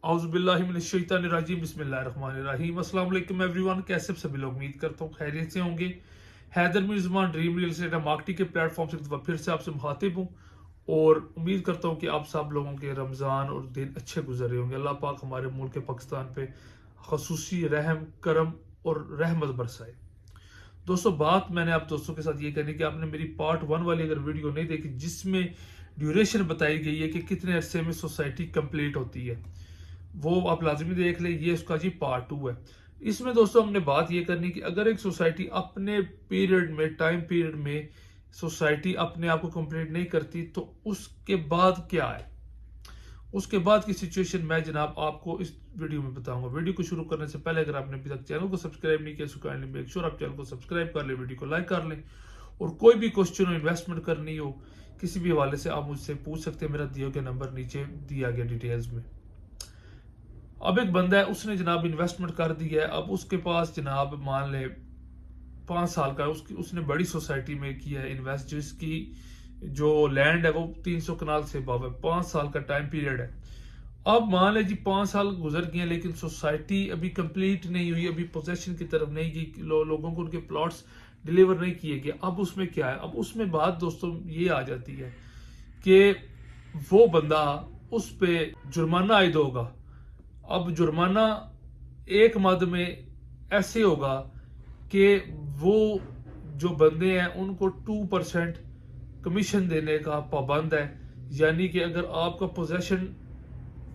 औज़ुबिल्लाहिमिनश्शैतानिर्रजीम बिस्मिल्लाहिर्रहमानिर्रहीम। अस्सलाम वालेकुम एवरीवन, कैसे सभी लोग? उम्मीद करता हूँ खैरियत से होंगे। Haider Mirzaman dream real estate marketing के प्लेटफॉर्म से एक दफ़ा फिर से आपसे मुखातिब हूँ और उम्मीद करता हूँ कि आप सब लोगों के रमज़ान और दिन अच्छे गुजर रहे होंगे। अल्लाह पाक हमारे मुल्क पाकिस्तान पे ख़ुसूसी रहम करम और रहमत बरसाए। दोस्तों, बात मैंने आप दोस्तों के साथ ये करनी कि आपने मेरी पार्ट 1 वाली अगर वीडियो नहीं देखी जिसमें ड्यूरेशन बताई गई है कि कितने अरसे में सोसाइटी कंप्लीट होती है, वो आप लाजमी देख लें। ये उसका जी पार्ट 2 है। इसमें दोस्तों हमने बात ये करनी कि अगर एक सोसाइटी अपने पीरियड में टाइम पीरियड में सोसाइटी अपने आप को कंप्लीट नहीं करती तो उसके बाद क्या है, उसके बाद की सिचुएशन मैं जनाब आपको इस वीडियो में बताऊंगा। वीडियो को शुरू करने से पहले अगर आपने अभी तक चैनल को सब्सक्राइब नहीं किया सो काइंडली मेक श्योर आप चैनल को सब्सक्राइब कर लें, वीडियो को लाइक कर लें और कोई भी क्वेश्चन हो, इन्वेस्टमेंट करनी हो, किसी भी हवाले से आप मुझसे पूछ सकते हैं। मेरा दिए गया नंबर नीचे दिया गया डिटेल्स में। अब एक बंदा है, उसने जनाब इन्वेस्टमेंट कर दी है। अब उसके पास जनाब मान ले 5 साल का उसने बड़ी सोसाइटी में किया है इन्वेस्ट, जिसकी जो लैंड है वो 300 कनाल से अबव है। 5 साल का टाइम पीरियड है। अब मान ले जी 5 साल गुजर गए लेकिन सोसाइटी अभी कंप्लीट नहीं हुई, अभी पोजेशन की तरफ नहीं गई, लोगों को उनके प्लॉट्स डिलीवर नहीं किए गए। अब उसमें क्या है, अब उसमें बात दोस्तों ये आ जाती है कि वो बंदा उस पे जुर्माना आयद होगा। अब जुर्माना एक मद में ऐसे होगा कि वो जो बंदे हैं उनको 2% कमीशन देने का पाबंद है। यानी कि अगर आपका पोजेशन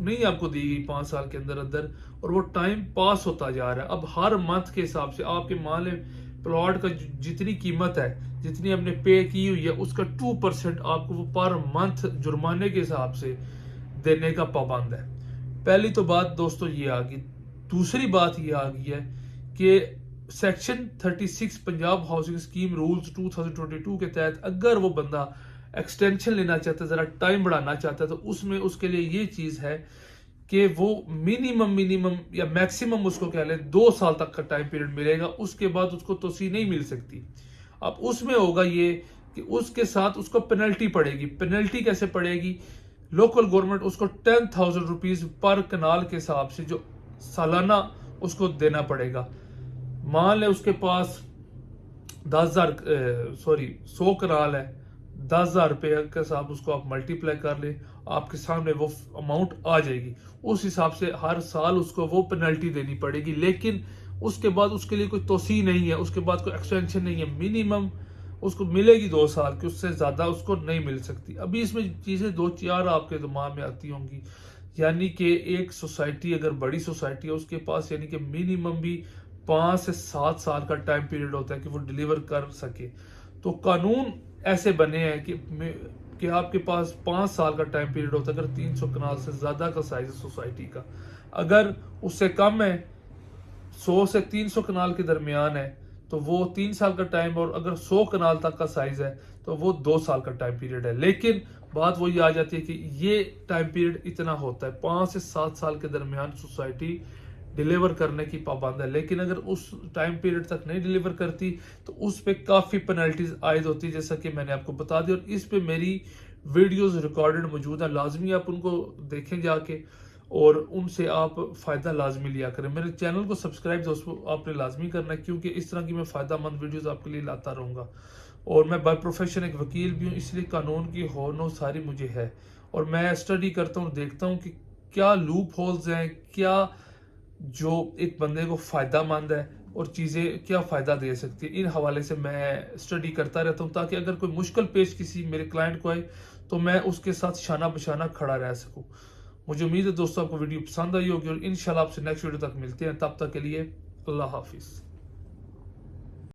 नहीं आपको दी गई 5 साल के अंदर अंदर और वो टाइम पास होता जा रहा है, अब हर मंथ के हिसाब से आपके मान लें प्लॉट का जितनी कीमत है, जितनी आपने पे की हुई है, उसका 2% आपको वो पर मंथ जुर्माने के हिसाब से देने का पाबंद है। पहली तो बात दोस्तों ये आ गई। दूसरी बात ये आ गई है कि section 36 Punjab housing scheme rules 2022 के तहत अगर वो बंदा एक्सटेंशन लेना चाहता है, जरा टाइम बढ़ाना चाहता है, तो उसमें उसके लिए ये चीज है कि वो मिनिमम या मैक्सिमम उसको कह ले 2 साल तक का टाइम पीरियड मिलेगा। उसके बाद उसको तोसी नहीं मिल सकती। अब उसमें होगा ये कि उसके साथ उसको पेनल्टी पड़ेगी। पेनल्टी कैसे पड़ेगी? लोकल गवर्नमेंट उसको 10,000 रुपीज पर कनाल के हिसाब से जो सालाना उसको देना पड़ेगा। मान ले उसके पास 100 कनाल है, 10,000 रुपये के साथ उसको आप मल्टीप्लाई कर ले, आपके सामने वो अमाउंट आ जाएगी। उस हिसाब से हर साल उसको वो पेनल्टी देनी पड़ेगी। लेकिन उसके बाद उसके लिए कोई तोसी नहीं है, उसके बाद कोई एक्सटेंशन नहीं है। मिनिमम उसको मिलेगी 2 साल की, उससे ज्यादा उसको नहीं मिल सकती। अभी इसमें चीजें 2-4 आपके दिमाग में आती होंगी। यानी कि एक सोसाइटी अगर बड़ी सोसाइटी है उसके पास यानी कि मिनिमम भी 5 से 7 साल का टाइम पीरियड होता है कि वो डिलीवर कर सके। तो कानून ऐसे बने हैं कि आपके पास 5 साल का टाइम पीरियड होता है अगर 300 कनाल से ज्यादा का साइज है सोसाइटी का। अगर उससे कम है, 100 से 300 कनाल के दरमियान है, तो वो 3 साल का टाइम, और अगर 100 कनाल तक का साइज है तो वो 2 साल का टाइम पीरियड है। लेकिन बात वही आ जाती है कि ये टाइम पीरियड इतना होता है, 5 से 7 साल के दरमियान सोसाइटी डिलीवर करने की पाबंद है। लेकिन अगर उस टाइम पीरियड तक नहीं डिलीवर करती तो उस पर काफी पेनल्टीज आयद होती है, जैसा कि मैंने आपको बता दिया। और इस पे मेरी वीडियोस रिकॉर्डेड मौजूद है, लाजमी आप उनको देखें जाके और उनसे आप फायदा लाजमी लिया करें। मेरे चैनल को सब्सक्राइब दोस्तों आपने लाजमी करना है, क्योंकि इस तरह की मैं फायदामंद वीडियोस आपके लिए लाता रहूंगा। और मैं बाय प्रोफेशन एक वकील भी हूँ, इसलिए कानून की होनो सारी मुझे है और मैं स्टडी करता हूँ, देखता हूँ कि क्या लूप होल्स हैं, क्या जो एक बंदे को फायदा मंद है और चीजें क्या फायदा दे सकती है। इन हवाले से मैं स्टडी करता रहता हूँ ताकि अगर कोई मुश्किल पेश किसी मेरे क्लाइंट को आए तो मैं उसके साथ शाना बशाना खड़ा रह सकूं। मुझे उम्मीद है दोस्तों आपको वीडियो पसंद आई होगी और इंशाल्लाह आपसे नेक्स्ट वीडियो तक मिलते हैं। तब तक के लिए अल्लाह हाफिज।